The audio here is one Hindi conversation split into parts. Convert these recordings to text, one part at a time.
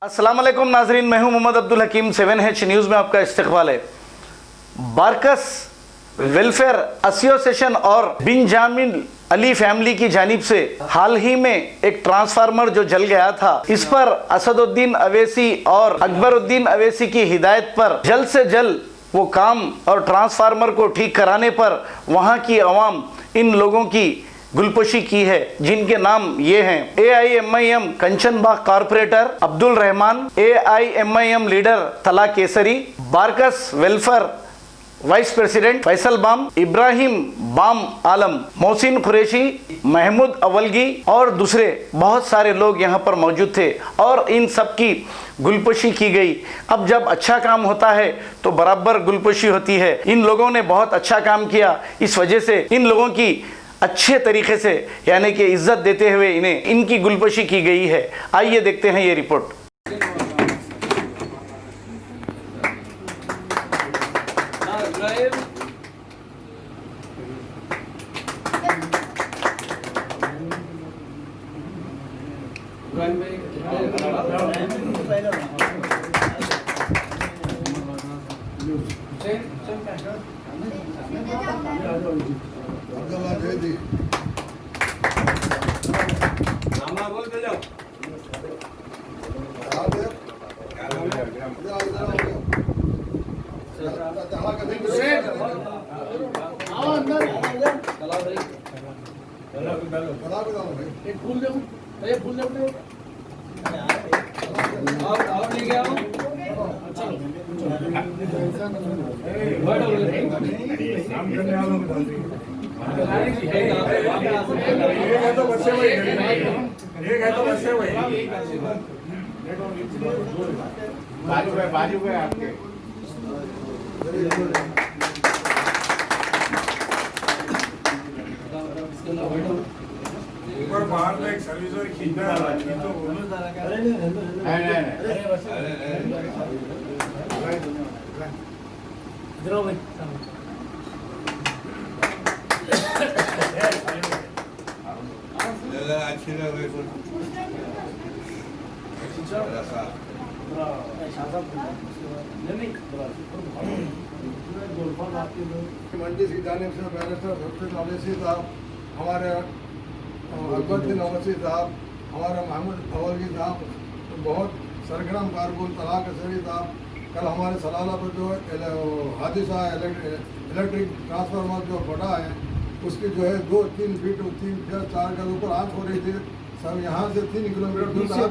अस्सलाम वालेकुम नाजरीन, मैं हूं मोहम्मद अब्दुल हकीम। 7H न्यूज़ में आपका इस्तकबाल है। बारकस वेलफेयर एसोसिएशन और बिंजामिन अली फैमिली की जानिब से हाल ही में एक ट्रांसफार्मर जो जल गया था, इस पर असदुद्दीन अवैसी और अकबरुद्दीन अवैसी की हिदायत पर जल्द से जल्द वो काम और ट्रांसफार्मर को ठीक कराने पर वहाँ की अवाम इन लोगों की गुलपोशी की है, जिनके नाम ये हैं AIMIM Kanchanbagh corporator Abdul Rahman, AIMIM leader Tala Kesari, Barkas welfare vice president Faisal Bam, Ibrahim Bam Alam, Mohsin Qureshi, Mahmood Avalgi और दूसरे बहुत सारे लोग यहाँ पर मौजूद थे और इन सब की गुलपोशी की गई। अब जब अच्छा काम होता है तो बराबर गुलपोशी होती है। इन लोगों ने बहुत अच्छा काम किया, इस वजह से इन लोगों की अच्छे तरीके से यानी कि इज्जत देते हुए इन्हें इनकी गुलपोशी की गई है। आइए देखते हैं ये रिपोर्ट। बाजू में आपके ऊपर बाहर में एक सर्विस और खींचना है तो अच्छी मंडी की जानिब से बैरिस्टर हफीज अवैसी साहब, हमारे अकबरुद्दीन अवैसी साहब, हमारे महमूद अवलगी साहब, बहुत सरगर्म कारकुन तला केसरी साहब, कल हमारे सलाला पर जो हादसा इलेक्ट्रिक ट्रांसफार्मर जो फटा है उसकी जो है 2-3 फीट 3-4 गज ऊपर आग हो रही थी। सब यहाँ से 3 किलोमीटर दूर आग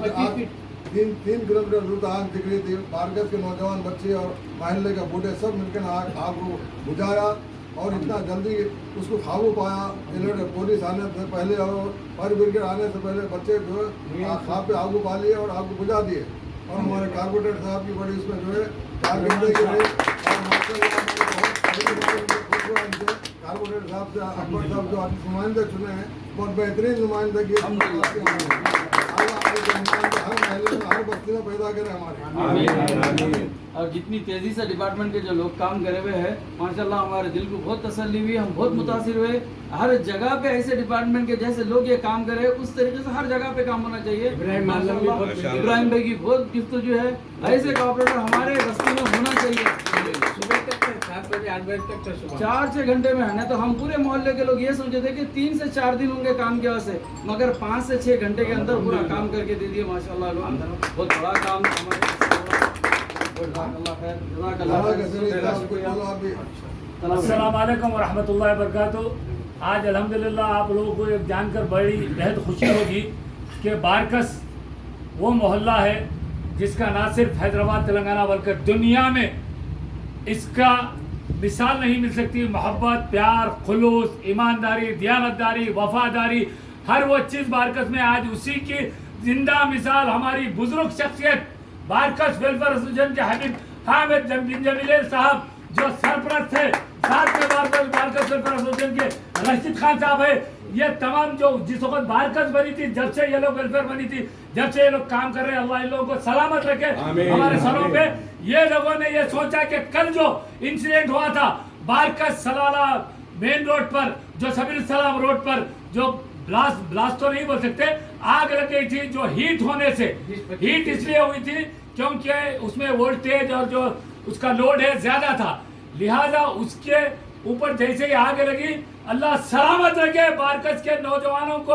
3 किलोमीटर दूर आग दिख रही थी। बारगस के नौजवान बच्चे और महल्ले के बूढ़े सब मिलकर आग को बुझाया और इतना जल्दी उसको काबू पाया। पुलिस आने से पहले और फायर ब्रिगेड आने से पहले बच्चे जो है खाब पे आग पा लिए और आग को बुझा दिए। और हमारे कारपोरेटर साहब की बड़ी उसमें जो है कारकर्दगी रही और कारपोरेटर साहब से अकबर साहब जो आज नुमाइंदे चुने हैं बहुत बेहतरीन नुमाइंदगी हर बस्ती में पैदा करे हमारे। और जितनी तेजी से डिपार्टमेंट के जो लोग काम करे हुए हैं माशाल्लाह, हमारे दिल को बहुत तसल्ली हुई, हम बहुत मुतासिर हुए। हर जगह पे ऐसे डिपार्टमेंट के जैसे लोग ये काम करे उस तरीके से हर जगह पे काम होना चाहिए। इब्राहिम भाई की बहुत गिफ्ट जो है, ऐसे कॉपरेटर हमारे बस्ती में होना चाहिए। सुबह तक 7 बजे 8 बजे तक 4-6 घंटे में है ना, तो हम पूरे मोहल्ले के लोग ये सोचे थे कि 3 से 4 दिन होंगे काम के वास्ते, मगर 5 से 6 घंटे के अंदर पूरा काम करके दे दिए माशाल्लाह। लोग बहुत बड़ा काम अस्सलाम वालेकुम व रहमतुल्लाहि व बरकातुहू। आज अल्हम्दुलिल्लाह आप लोगों को एक जानकर बड़ी बेहद खुशी होगी कि बारकस वो मोहल्ला है जिसका ना सिर्फ हैदराबाद तेलंगाना बल्कि दुनिया में इसका मिसाल नहीं मिल सकती। मोहब्बत, प्यार, खुलूस, ईमानदारी, दियानतदारी, वफादारी, हर वो चीज़ बारकस में आज उसी की जिंदा मिसाल हमारी बुजुर्ग शख्सियत बारकस वेलफेयर एसोसिएशन के हबीब हामिद बिन जमील साहब जो सरपरस्त थे, साथ में बारकस वेलफेयर एसोसिएशन के रशीद खान साहब है। ये तमाम जो जिस वक्त बारकस बनी थी, जब से ये लोग वेलफेयर बनी थी, जब से ये लोग काम कर रहे हैं, अल्लाह इन लोगों को सलामत रखे हमारे सरों पे। ये लोगों ने ये सोचा कि कल जो इंसिडेंट हुआ था बारकस सलाला मेन रोड पर, जो सबील सलाम रोड पर जो ब्लास्ट तो नहीं बोल सकते, आग लग गई थी जो हीट होने से। हीट इसलिए हुई थी क्योंकि उसमें वोल्टेज और जो उसका लोड है ज्यादा था, लिहाजा उसके ऊपर जैसे ही आग लगी, अल्लाह सलामत रखे बारकस के नौजवानों को।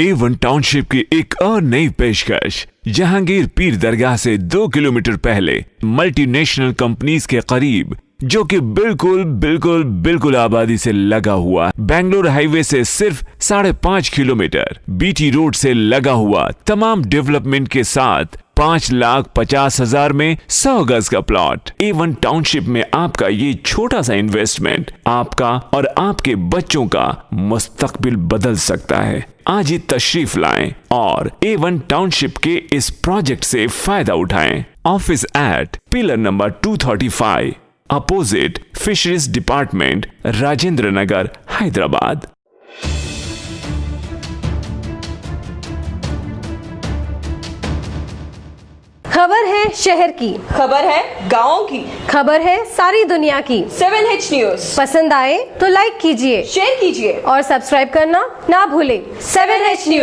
A1 टाउनशिप की एक और नई पेशकश, जहांगीर पीर दरगाह से 2 किलोमीटर पहले मल्टीनेशनल कंपनीज के करीब, जो कि बिल्कुल आबादी से लगा हुआ, बेंगलोर हाईवे से सिर्फ 5.5 किलोमीटर, बीटी रोड से लगा हुआ, तमाम डेवलपमेंट के साथ 5,50,000 में 100 गज का प्लॉट। A1 टाउनशिप में आपका ये छोटा सा इन्वेस्टमेंट आपका और आपके बच्चों का मुस्तकबिल बदल सकता है। आज ही तशरीफ लाएं और A1 टाउनशिप के इस प्रोजेक्ट से फायदा उठाएं। Office at pillar number 235, opposite fisheries department, Rajendra Nagar, Hyderabad. खबर है शहर की, खबर है गाँव की, खबर है सारी दुनिया की। 7H न्यूज पसंद आए तो लाइक कीजिए, शेयर कीजिए और सब्सक्राइब करना ना भूलें। 7H news.